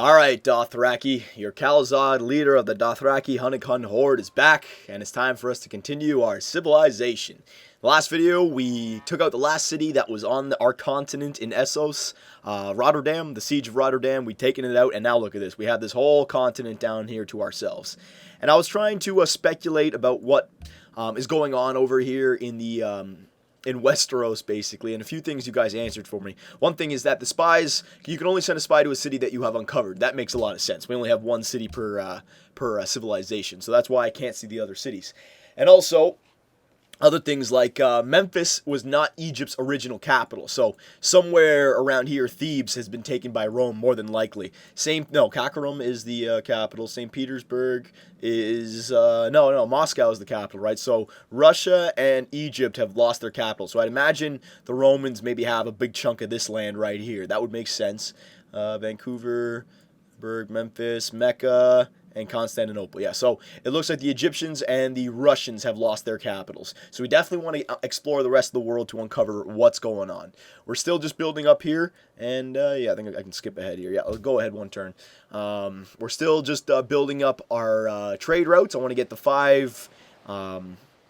Alright, Dothraki, your Khalazad, leader of the Dothraki Hun Horde, is back, and it's time for us to continue our civilization. The last video, we took out the last city that was on our continent in Essos, Rotterdam, the siege of Rotterdam. We'd taken it out, and now look at this. We have this whole continent down here to ourselves. And I was trying to speculate about what is going on over here in the in Westeros, basically, and a few things you guys answered for me. One thing is that the spies, you can only send a spy to a city that you have uncovered. That makes a lot of sense. We only have one city per civilization, so that's why I can't see the other cities. And also, other things like Memphis was not Egypt's original capital, so somewhere around here, Thebes has been taken by Rome, more than likely. Karakorum is the capital. St. Petersburg is, Moscow is the capital, right? So Russia and Egypt have lost their capital, so I'd imagine the Romans maybe have a big chunk of this land right here. That would make sense. Vancouver, Memphis, Mecca, and Constantinople. Yeah, so it looks like the Egyptians and the Russians have lost their capitals. So we definitely want to explore the rest of the world to uncover what's going on. We're still just building up here, and I think I can skip ahead here. Yeah, I'll go ahead one turn. We're still just building up our trade routes. I want to get the 5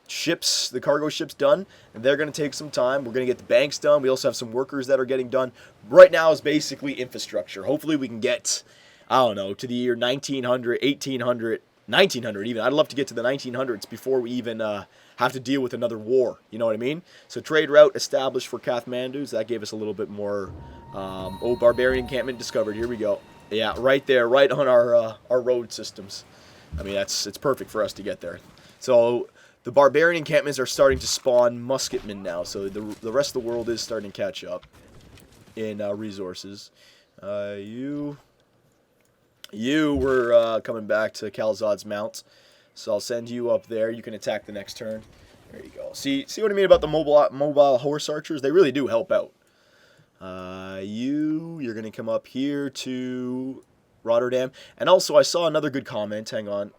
ships, the cargo ships done, and they're going to take some time. We're going to get the banks done. We also have some workers that are getting done. Right now is basically infrastructure. Hopefully we can get, I don't know, to the year 1900, 1800, 1900 even. I'd love to get to the 1900s before we even have to deal with another war. You know what I mean? So trade route established for Kathmandu. So that gave us a little bit more. Barbarian encampment discovered. Here we go. Yeah, right there, right on our road systems. I mean, it's perfect for us to get there. So the barbarian encampments are starting to spawn musketmen now. So the rest of the world is starting to catch up in resources. You were coming back to Khalazad's Mount, so I'll send you up there. You can attack the next turn. There you go. See what I mean about the mobile horse archers? They really do help out. You're going to come up here to Rotterdam. And also, I saw another good comment. Hang on.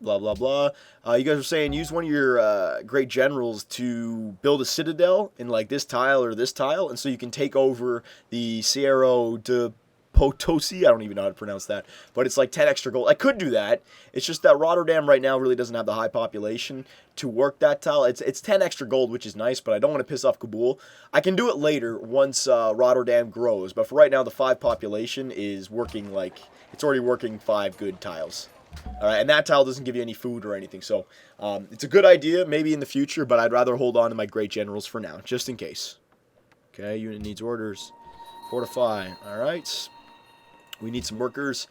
Blah, blah, blah. You guys were saying use one of your great generals to build a citadel in like this tile or this tile, and so you can take over the Cerro de Potosi, I don't even know how to pronounce that, but it's like 10 extra gold. I could do that. It's just that Rotterdam right now really doesn't have the high population to work that tile. It's 10 extra gold, which is nice, but I don't want to piss off Kabul. I can do it later once Rotterdam grows, but for right now, the 5 population is working like, it's already working 5 good tiles. All right, and that tile doesn't give you any food or anything, so it's a good idea maybe in the future, but I'd rather hold on to my great generals for now, just in case. Okay, unit needs orders. Fortify. All right. We need some workers.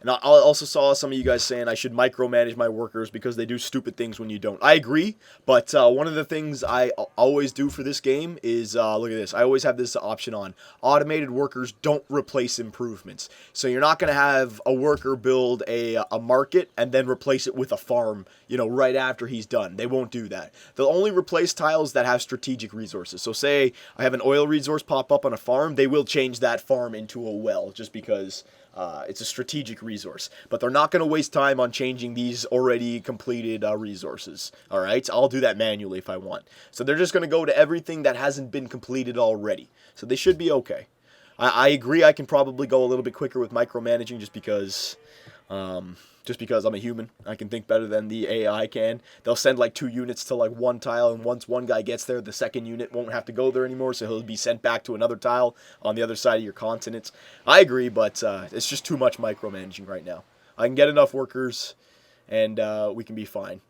And I also saw some of you guys saying I should micromanage my workers because they do stupid things when you don't. I agree, but one of the things I always do for this game is, look at this. I always have this option on. Automated workers don't replace improvements. So you're not going to have a worker build a market and then replace it with a farm, right after he's done. They won't do that. They'll only replace tiles that have strategic resources. So say I have an oil resource pop up on a farm, they will change that farm into a well just because it's a strategic resource, but they're not going to waste time on changing these already completed resources. All right, I'll do that manually if I want. So they're just going to go to everything that hasn't been completed already. So they should be okay. I agree. I can probably go a little bit quicker with micromanaging just because I'm a human. I can think better than the AI can. They'll send like 2 units to like one tile, and once one guy gets there, the second unit won't have to go there anymore, so he'll be sent back to another tile on the other side of your continent. I agree, but it's just too much micromanaging right now. I can get enough workers, and we can be fine.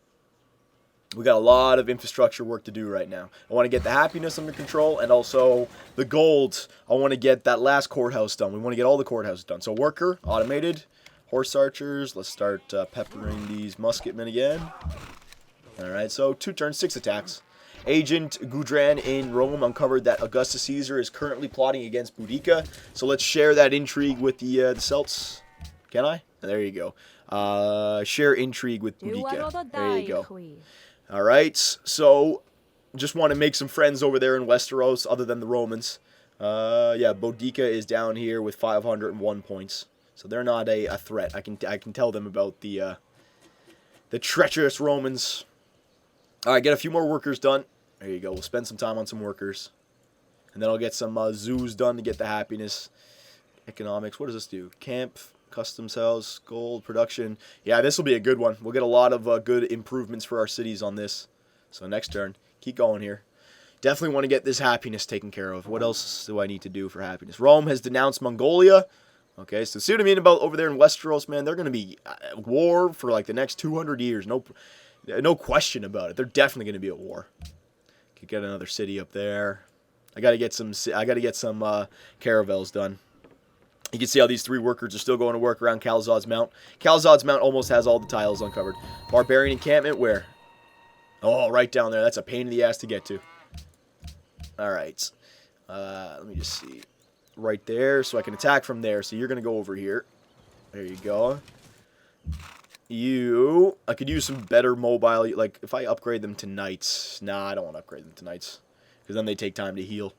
We got a lot of infrastructure work to do right now. I want to get the happiness under control, and also the gold. I want to get that last courthouse done. We want to get all the courthouses done. So worker, automated. Horse archers, let's start peppering these musketmen again. Alright, so 2 turns, 6 attacks. Agent Gudran in Rome uncovered that Augustus Caesar is currently plotting against Boudica. So let's share that intrigue with the Celts. Can I? There you go. Share intrigue with Boudica. There you go. Alright, so just want to make some friends over there in Westeros other than the Romans. Boudica is down here with 501 points. So they're not a threat. I can tell them about the treacherous Romans. All right, get a few more workers done. There you go. We'll spend some time on some workers. And then I'll get some zoos done to get the happiness. Economics. What does this do? Camp, customs house, gold, production. Yeah, this will be a good one. We'll get a lot of good improvements for our cities on this. So next turn. Keep going here. Definitely want to get this happiness taken care of. What else do I need to do for happiness? Rome has denounced Mongolia. Okay, so see what I mean about over there in Westeros, man? They're going to be at war for like the next 200 years. No question about it. They're definitely going to be at war. Could get another city up there. I got to get some caravels done. You can see how these 3 workers are still going to work around Calzad's Mount. Calzad's Mount almost has all the tiles uncovered. Barbarian encampment, where? Oh, right down there. That's a pain in the ass to get to. Alright. Let me just see. Right there, so I can attack from there. So you're going to go over here. There you go. I could use some better mobile. Like, if I upgrade them to knights. Nah, I don't want to upgrade them to knights. Because then they take time to heal.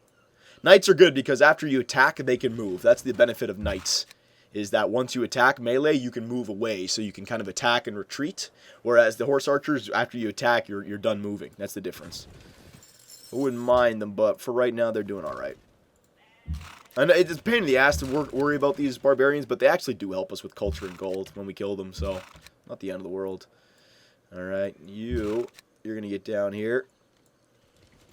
Knights are good because after you attack, they can move. That's the benefit of knights. Is that once you attack melee, you can move away. So you can kind of attack and retreat. Whereas the horse archers, after you attack, you're done moving. That's the difference. I wouldn't mind them, but for right now, they're doing alright. And it's a pain in the ass to worry about these barbarians, but they actually do help us with culture and gold when we kill them, so not the end of the world. Alright, you're going to get down here.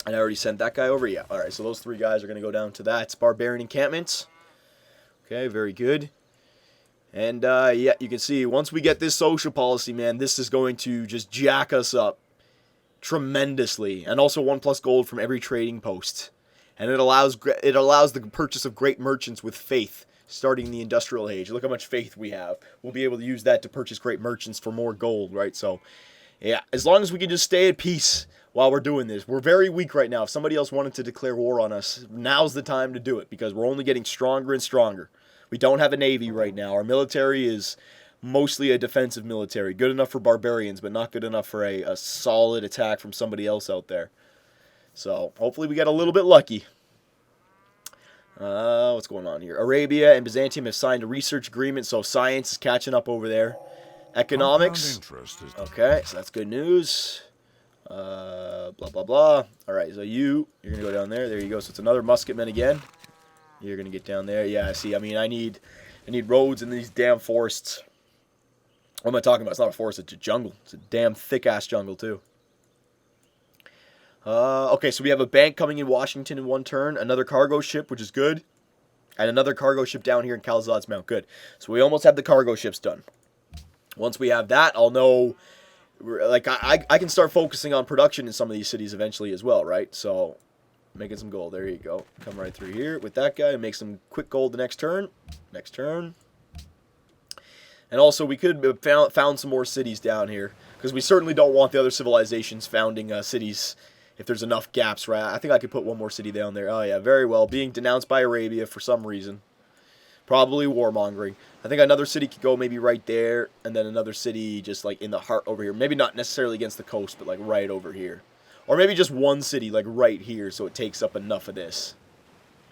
And I already sent that guy over? Yeah, alright, so those 3 guys are going to go down to that. It's barbarian encampments. Okay, very good. And, yeah, you can see, once we get this social policy, man, this is going to just jack us up tremendously. And also 1+ gold from every trading post. And it allows the purchase of great merchants with faith, starting the industrial age. Look how much faith we have. We'll be able to use that to purchase great merchants for more gold, right? So, yeah, as long as we can just stay at peace while we're doing this. We're very weak right now. If somebody else wanted to declare war on us, now's the time to do it, because we're only getting stronger and stronger. We don't have a navy right now. Our military is mostly a defensive military. Good enough for barbarians, but not good enough for a solid attack from somebody else out there. So, hopefully we get a little bit lucky. What's going on here? Arabia and Byzantium have signed a research agreement, so science is catching up over there. Economics. Okay, so that's good news. Blah, blah, blah. Alright, so you're going to go down there. There you go. So it's another musketman again. You're going to get down there. Yeah, see, I mean, I need roads in these damn forests. What am I talking about? It's not a forest, it's a jungle. It's a damn thick-ass jungle, too. Okay, so we have a bank coming in Washington in 1 turn, another cargo ship, which is good, and another cargo ship down here in Calzad's Mount. Good. So we almost have the cargo ships done. Once we have that, I'll know, like, I can start focusing on production in some of these cities eventually as well, right? So, making some gold. There you go. Come right through here with that guy and make some quick gold the next turn. Next turn. And also, we could have found some more cities down here, because we certainly don't want the other civilizations founding cities if there's enough gaps, right? I think I could put 1 more city down there. Oh, yeah, very well. Being denounced by Arabia for some reason. Probably warmongering. I think another city could go maybe right there, and then another city just, like, in the heart over here. Maybe not necessarily against the coast, but, like, right over here. Or maybe just 1 city, like, right here, so it takes up enough of this.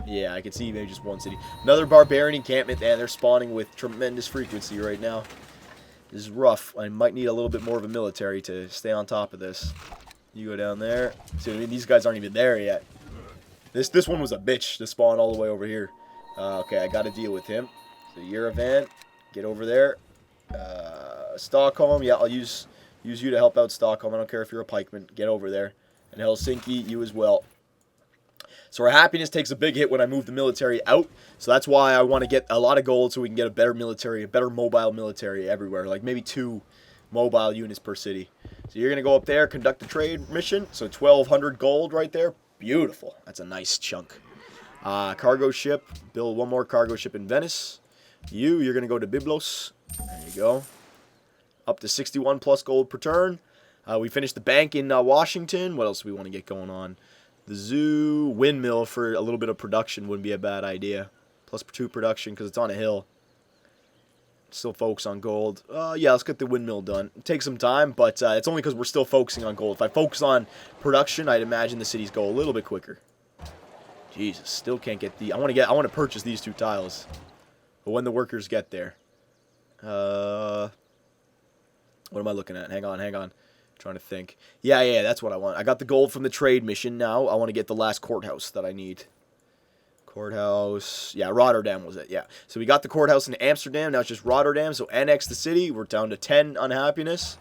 Yeah, I can see maybe just 1 city. Another barbarian encampment, and they're spawning with tremendous frequency right now. This is rough. I might need a little bit more of a military to stay on top of this. You go down there. See, I mean, these guys aren't even there yet. This one was a bitch to spawn all the way over here. Okay, I got to deal with him. So Yerevan, get over there. Stockholm, yeah, I'll use you to help out Stockholm. I don't care if you're a pikeman. Get over there. And Helsinki, you as well. So our happiness takes a big hit when I move the military out. So that's why I want to get a lot of gold so we can get a better military, a better mobile military everywhere. Like maybe 2 mobile units per city. So you're going to go up there, conduct a trade mission. So 1,200 gold right there. Beautiful. That's a nice chunk. Cargo ship. Build 1 more cargo ship in Venice. You're going to go to Byblos. There you go. Up to 61 plus gold per turn. We finished the bank in Washington. What else do we want to get going on? The zoo. Windmill for a little bit of production wouldn't be a bad idea. Plus 2 production because it's on a hill. Still focus on gold. Yeah, let's get the windmill done. It takes some time, but it's only because we're still focusing on gold. If I focus on production, I'd imagine the cities go a little bit quicker. Jesus, still can't get the... I want to purchase these 2 tiles. But when the workers get there. What am I looking at? Hang on. Trying to think. Yeah, that's what I want. I got the gold from the trade mission now. I want to get the last courthouse that I need. Courthouse. Yeah, Rotterdam was it. Yeah. So we got the courthouse in Amsterdam. Now it's just Rotterdam. So annex the city. We're down to 10 unhappiness.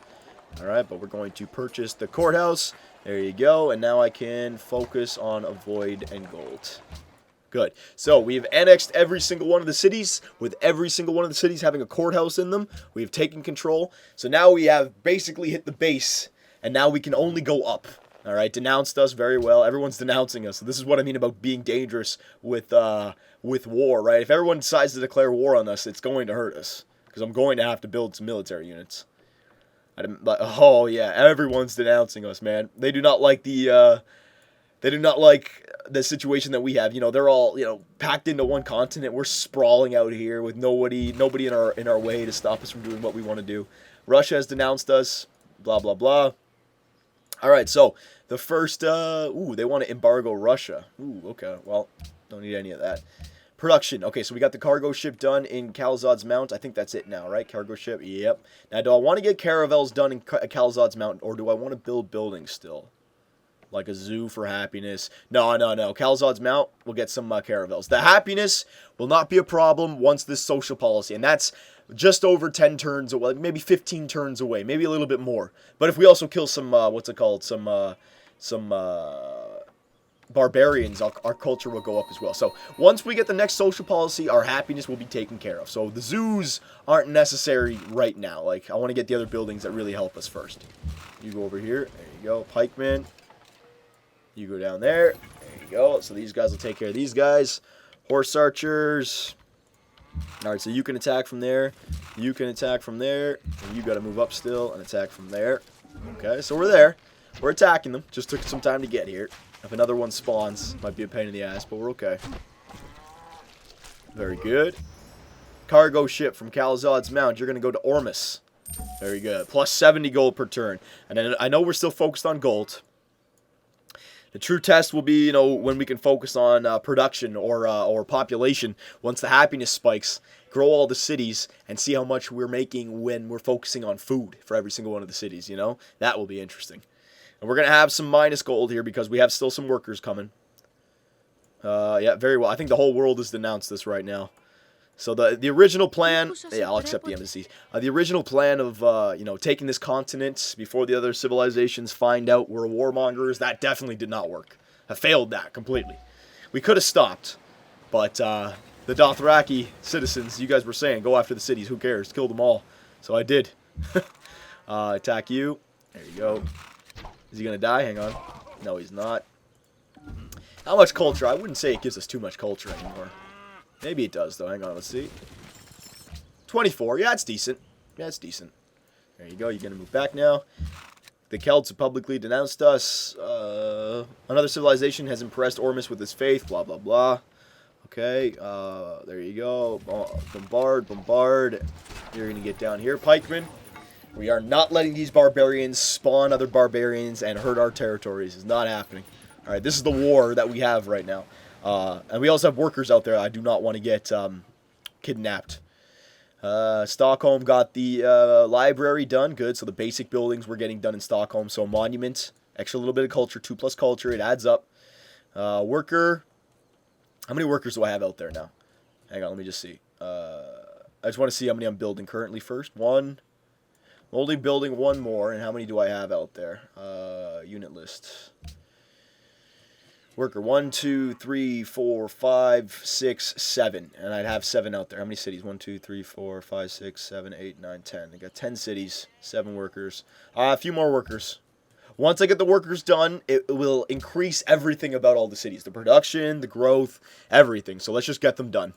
All right, but we're going to purchase the courthouse. There you go. And now I can focus on avoid and gold. Good. So we've annexed every single one of the cities, with every single one of the cities having a courthouse in them. We've taken control. So now we have basically hit the base, and now we can only go up. All right, denounced us very well. Everyone's denouncing us. So this is what I mean about being dangerous with war, right? If everyone decides to declare war on us, it's going to hurt us, because I'm going to have to build some military units. Oh yeah, everyone's denouncing us, man. They do not like the situation that we have. You know, they're all, you know, packed into one continent. We're sprawling out here with nobody in our way to stop us from doing what we want to do. Russia has denounced us. Blah blah blah. All right, so the first, they want to embargo Russia. Ooh, okay, well, don't need any of that. Production. Okay, so we got the cargo ship done in Calzad's Mount. I think that's it now, right? Cargo ship, yep. Now, do I want to get caravels done in Calzad's Mount, or do I want to build buildings still? Like a zoo for happiness. No. Calzad's Mount, we'll get some caravels. The happiness will not be a problem once this social policy, and that's just over 10 turns away, maybe 15 turns away, maybe a little bit more. But if we also kill some, some barbarians, our culture will go up as well. So once we get the next social policy, our happiness will be taken care of. So the zoos aren't necessary right now. Like, I want to get the other buildings that really help us first. You go over here. There you go. Pikemen. You go down there. There you go. So these guys will take care of these guys. Horse archers. Alright, so you can attack from there. You can attack from there. And you got to move up still and attack from there. Okay, so we're there. We're attacking them. Just took some time to get here. If another one spawns, might be a pain in the ass, but we're okay. Very good. Cargo ship from Calzad's Mount. You're going to go to Ormus. Very good. Plus 70 gold per turn. And then I know we're still focused on gold. The true test will be, you know, when we can focus on production or population. Once the happiness spikes, grow all the cities and see how much we're making when we're focusing on food for every single one of the cities, you know? That will be interesting. And we're going to have some minus gold here because we have still some workers coming. Yeah, very well. I think the whole world has denounced this right now. So the original plan, yeah, I'll accept the embassy. The original plan of, you know, taking this continent before the other civilizations find out we're warmongers, that definitely did not work. I failed that completely. We could have stopped, but the Dothraki citizens, you guys were saying, go after the cities, who cares, kill them all. So I did. Attack you. There you go. Is he going to die? Hang on. No, he's not. How much culture? I wouldn't say it gives us too much culture anymore. Maybe it does, though. Hang on, let's see. 24. Yeah, it's decent. Yeah, it's decent. There you go. You're going to move back now. The Celts have publicly denounced us. Another civilization has impressed Ormus with his faith. Blah, blah, blah. Okay. There you go. Bombard. You're going to get down here. Pikemen. We are not letting these barbarians spawn other barbarians and hurt our territories. It's not happening. All right, this is the war that we have right now. And we also have workers out there I do not want to get kidnapped. Stockholm got the library done. Good. So the basic buildings were getting done in Stockholm. So monument, extra little bit of culture, 2 plus culture. It adds up. Worker. How many workers do I have out there now? Hang on, let me just see. I just want to see how many I'm building currently first. 1. I'm only building 1 more. And how many do I have out there? Unit list. Worker 1, 2, 3, 4, 5, 6, 7. And I'd have 7 out there. How many cities? 1, 2, 3, 4, 5, 6, 7, 8, 9, 10. I got 10 cities, 7 workers. A few more workers. Once I get the workers done, it will increase everything about all the cities. The production, the growth, everything. So let's just get them done.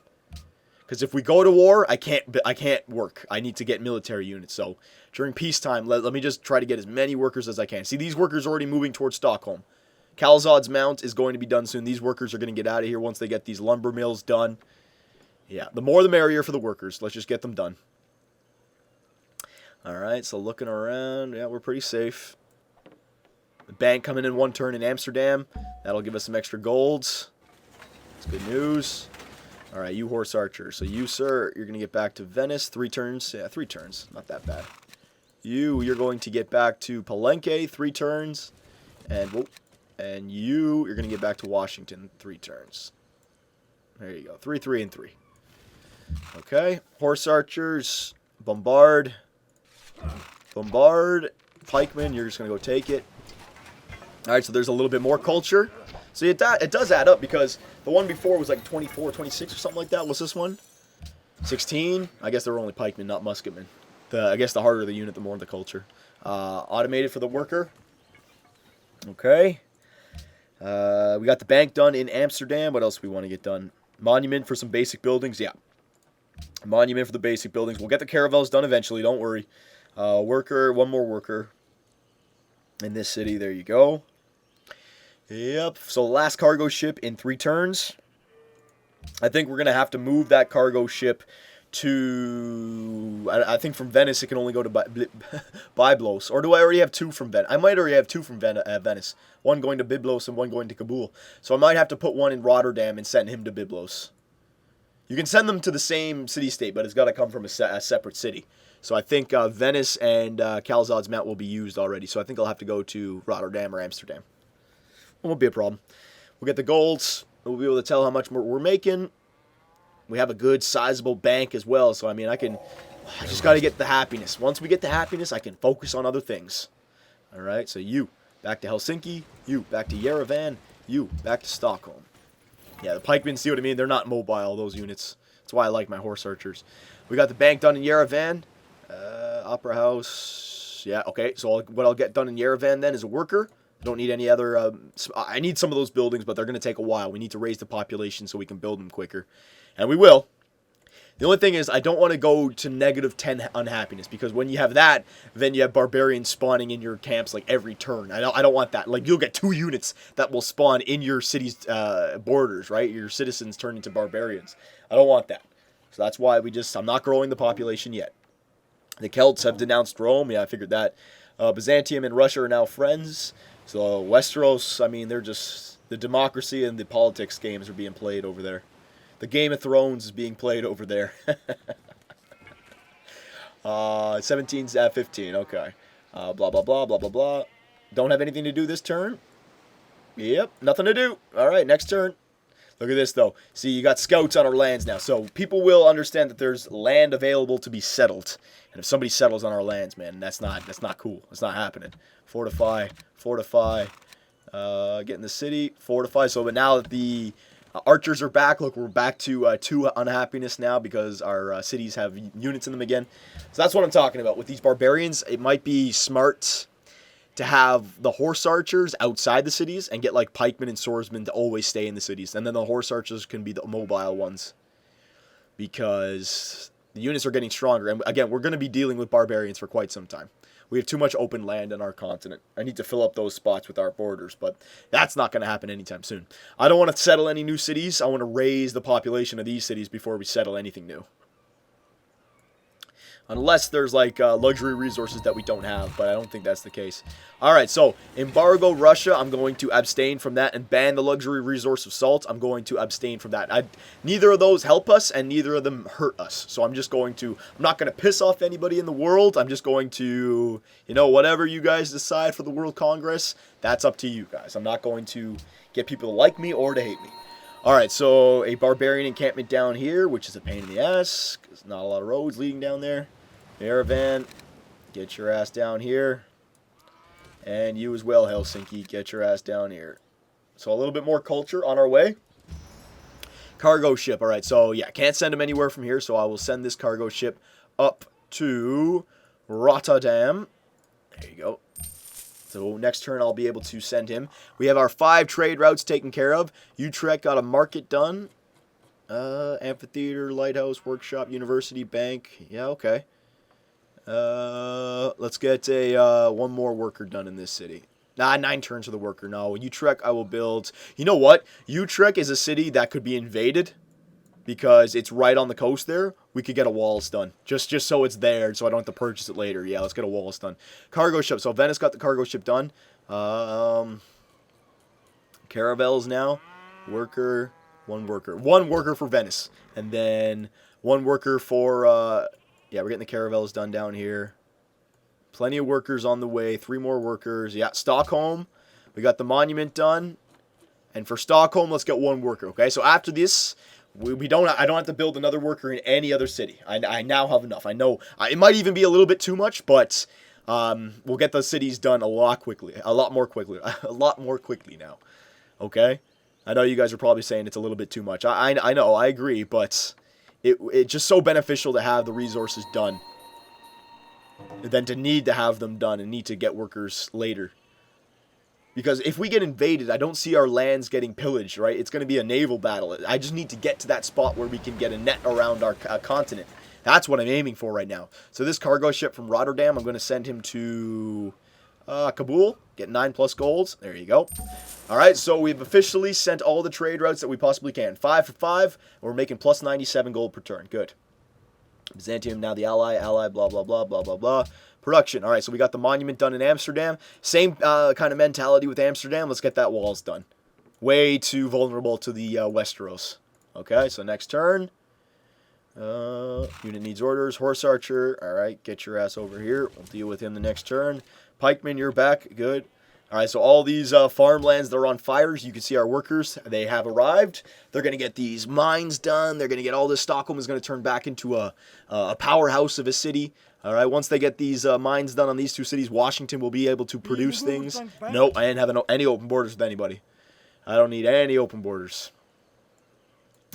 Because if we go to war, I can't work. I need to get military units. So during peacetime, let me just try to get as many workers as I can. See, these workers are already moving towards Stockholm. Calzad's Mount is going to be done soon. These workers are going to get out of here once they get these lumber mills done. Yeah, the more the merrier for the workers. Let's just get them done. Alright, so looking around. Yeah, we're pretty safe. The bank coming in 1 turn in Amsterdam. That'll give us some extra golds. That's good news. Alright, you horse archer. So you, sir, you're going to get back to Venice. 3 turns. Yeah, 3 turns. Not that bad. You're going to get back to Palenque. 3 turns. And, whoop. And you're going to get back to Washington 3 turns. There you go. 3, 3, and 3. Okay. Horse archers. Bombard. Bombard. Pikemen. You're just going to go take it. Alright, so there's a little bit more culture. See, it does add up because the one before was like 24, 26 or something like that. What's this one? 16? I guess they were only pikemen, not musketmen. I guess the harder the unit, the more the culture. Automated for the worker. Okay. We got the bank done in Amsterdam. What else do we want to get done? Monument for some basic buildings. Yeah. Monument for the basic buildings. We'll get the caravels done eventually. Don't worry. Worker. One more worker. In this city. There you go. Yep. So last cargo ship in 3 turns. I think we're going to have to move that cargo ship to... I think from Venice it can only go to Byblos. Or do I already have 2 from Venice? I might already have 2 from Venice. One going to Byblos and one going to Kabul. So I might have to put one in Rotterdam and send him to Byblos. You can send them to the same city-state, but it's got to come from a separate city. So I think Venice and Calzad's Mount will be used already. So I think I'll have to go to Rotterdam or Amsterdam. It won't be a problem. We'll get the golds. We'll be able to tell how much more we're making. We have a good, sizable bank as well. So, I mean, I just got to get the happiness. Once we get the happiness, I can focus on other things. All right, so you, back to Helsinki. You, back to Yerevan. You, back to Stockholm. Yeah, the pikemen, see what I mean? They're not mobile, those units. That's why I like my horse archers. We got the bank done in Yerevan. Opera House. Yeah, okay. So what I'll get done in Yerevan then is a worker. I don't need any other... I need some of those buildings, but they're going to take a while. We need to raise the population so we can build them quicker. And we will. The only thing is, I don't want to go to -10 unhappiness, because when you have that, then you have barbarians spawning in your camps like every turn. I don't want that. Like, you'll get 2 units that will spawn in your city's borders, right? Your citizens turn into barbarians. I don't want that. So that's why I'm not growing the population yet. The Celts have denounced Rome. Yeah, I figured that. Byzantium and Russia are now friends. So Westeros, I mean, they're just... The democracy and the politics games are being played over there. The Game of Thrones is being played over there. 17-15, okay. Blah, blah, blah, blah, blah, blah. Don't have anything to do this turn? Yep, nothing to do. All right, next turn. Look at this, though. See, you got scouts on our lands now. So people will understand that there's land available to be settled. And if somebody settles on our lands, man, that's not cool. That's not happening. Fortify, fortify. Get in the city, fortify. So, but now that the archers are back, look, we're back to 2 unhappiness now because our cities have units in them again. So that's what I'm talking about. With these barbarians, it might be smart to have the horse archers outside the cities and get like pikemen and swordsmen to always stay in the cities. And then the horse archers can be the mobile ones. Because the units are getting stronger. And again, we're going to be dealing with barbarians for quite some time. We have too much open land on our continent. I need to fill up those spots with our borders, but that's not going to happen anytime soon. I don't want to settle any new cities. I want to raise the population of these cities before we settle anything new. Unless there's like luxury resources that we don't have, but I don't think that's the case. Alright, so embargo Russia, I'm going to abstain from that and ban the luxury resource of salt. I'm going to abstain from that. Neither of those help us and neither of them hurt us. So I'm not going to piss off anybody in the world. I'm just going to, whatever you guys decide for the World Congress, that's up to you guys. I'm not going to get people to like me or to hate me. Alright, so a barbarian encampment down here, which is a pain in the ass, because not a lot of roads leading down there. Yerevan, get your ass down here. And you as well, Helsinki, get your ass down here. So a little bit more culture on our way. Cargo ship, alright, so yeah, can't send him anywhere from here, so I will send this cargo ship up to Rotterdam. There you go. So next turn I'll be able to send him. We have our 5 trade routes taken care of. Utrecht got a market done. Amphitheater, lighthouse, workshop, university, bank. Yeah, okay. Let's get a one more worker done in this city. 9 turns for the worker. No, Utrecht I will build. You know what? Utrecht is a city that could be invaded because it's right on the coast there. We could get a walls done. Just so it's there, so I don't have to purchase it later. Yeah, let's get a walls done. Cargo ship. So Venice got the cargo ship done. Caravels now. Worker. One worker. One worker for Venice. And then one worker for... yeah, we're getting the caravels done down here. Plenty of workers on the way. 3 more workers. Yeah, Stockholm. We got the monument done. And for Stockholm, let's get 1 worker, okay? So after this, We don't. I don't have to build another worker in any other city. I now have enough. I know it might even be a little bit too much, but we'll get those cities done a lot more quickly now. Okay, I know you guys are probably saying it's a little bit too much. I know, I agree, but it's just so beneficial to have the resources done than to need to have them done and need to get workers later. Because if we get invaded, I don't see our lands getting pillaged, right? It's going to be a naval battle. I just need to get to that spot where we can get a net around our continent. That's what I'm aiming for right now. So this cargo ship from Rotterdam, I'm going to send him to Kabul. Get 9+ golds. There you go. All right, so we've officially sent all the trade routes that we possibly can. 5 for 5. We're making plus 97 gold per turn. Good. Byzantium, now the ally, blah, blah, blah, blah, blah, blah. Production. All right, so we got the monument done in Amsterdam. Same kind of mentality with Amsterdam. Let's get that walls done. Way too vulnerable to the Westeros. Okay, so next turn. Unit needs orders. Horse archer. All right, get your ass over here. We'll deal with him the next turn. Pikeman, you're back. Good. All right, so all these farmlands that are on fires, you can see our workers, they have arrived. They're going to get these mines done. They're going to get all this. Stockholm is going to turn back into a powerhouse of a city. All right, once they get these mines done on these two cities, Washington will be able to produce things. Nope, I didn't have any open borders with anybody. I don't need any open borders.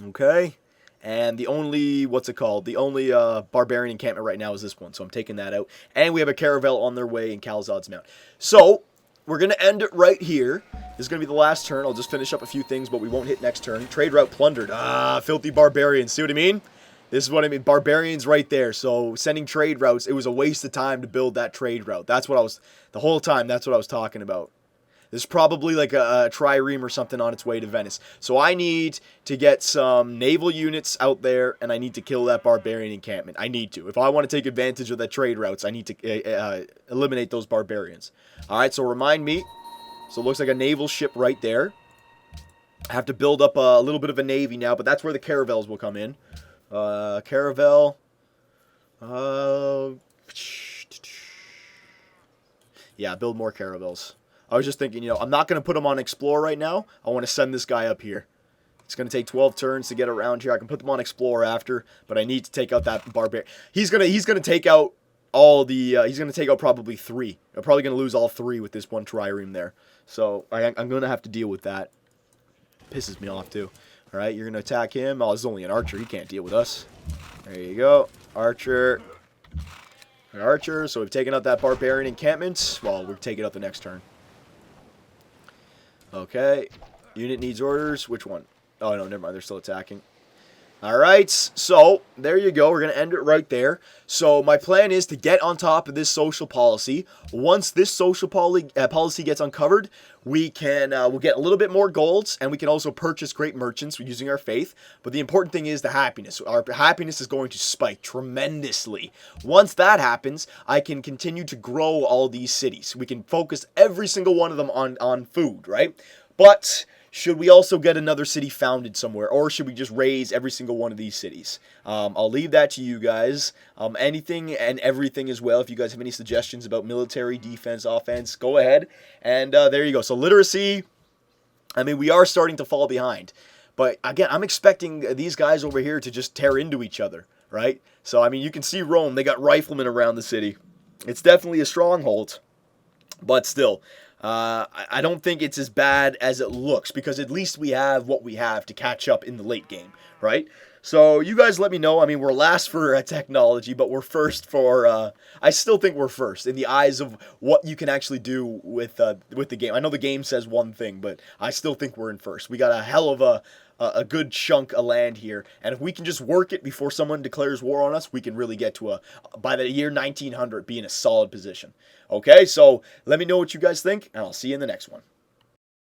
Okay, and the only, the only barbarian encampment right now is this one, so I'm taking that out. And we have a caravel on their way in Calzad's Mount. So, we're going to end it right here. This is going to be the last turn. I'll just finish up a few things, but we won't hit next turn. Trade route plundered. Filthy barbarians. See what I mean? This is what I mean. Barbarians right there. So sending trade routes, it was a waste of time to build that trade route. That's what I was, the whole time, that's what I was talking about. There's probably like a trireme or something on its way to Venice. So I need to get some naval units out there, and I need to kill that barbarian encampment. I need to. If I want to take advantage of the trade routes, I need to eliminate those barbarians. All right, so remind me. So it looks like a naval ship right there. I have to build up a little bit of a navy now, but that's where the caravels will come in. Caravel. Yeah, build more caravels. I was just thinking, I'm not going to put him on Explore right now. I want to send this guy up here. It's going to take 12 turns to get around here. I can put them on Explore after, but I need to take out that barbarian. He's going to take out all the, he's going to take out probably 3. I'm probably going to lose all 3 with this one trireme there. So I'm going to have to deal with that. Pisses me off too. All right, you're going to attack him. Oh, this is only an archer. He can't deal with us. There you go. Archer. Archer. So we've taken out that barbarian encampment. Well, we're taking out the next turn. Okay. Unit needs orders. Which one? Oh, no, never mind. They're still attacking. All right. So, there you go. We're going to end it right there. So, my plan is to get on top of this social policy. Once this social policy gets uncovered, we can we'll get a little bit more golds, and we can also purchase great merchants using our faith. But the important thing is the happiness. Our happiness is going to spike tremendously. Once that happens, I can continue to grow all these cities. We can focus every single one of them on food, right? But should we also get another city founded somewhere, or should we just raise every single one of these cities? I'll leave that to you guys. Anything and everything as well. If you guys have any suggestions about military, defense, offense, go ahead. And there you go. So literacy, I mean, we are starting to fall behind. But again, I'm expecting these guys over here to just tear into each other, right? So, I mean, you can see Rome. They got riflemen around the city. It's definitely a stronghold. But still, I don't think it's as bad as it looks, because at least we have what we have to catch up in the late game, right? So you guys let me know. I mean, we're last for technology, but we're first for, I still think we're first in the eyes of what you can actually do with the game. I know the game says one thing, but I still think we're in first. We got a hell of a good chunk of land here, and if we can just work it before someone declares war on us, we can really get to by the year 1900, be in a solid position. Okay, so let me know what you guys think, and I'll see you in the next one.